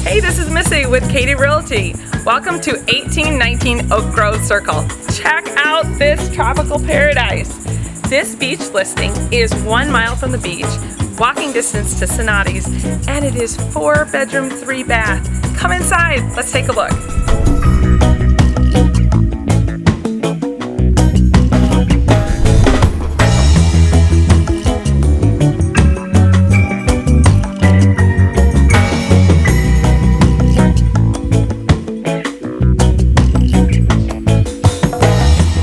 Hey, this is Missy with Cady Realty. Welcome to 1819 Oak Grove Circle. Check out this tropical paradise. This beach listing is 1 mile from the beach, walking distance to Sonati's, and it is 4-bedroom, 3-bath. Come inside, let's take a look.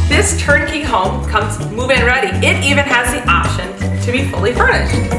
This turnkey home comes move-in ready. It even has the option to be fully furnished.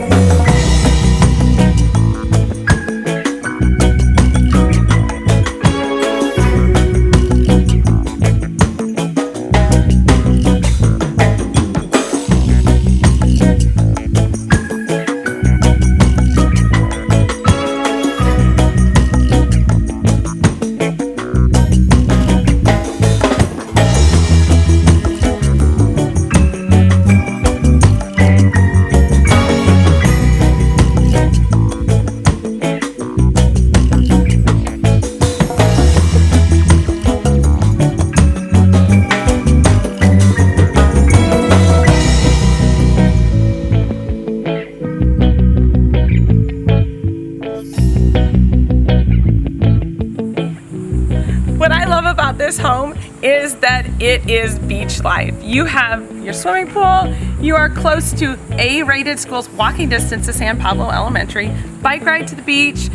What I love about this home is that it is beach life. You have your swimming pool, you are close to A-rated schools, walking distance to San Pablo Elementary, bike ride to the beach,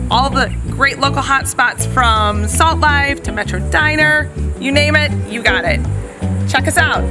all the great local hot spots from Salt Life to Metro Diner, you name it, you got it. Check us out.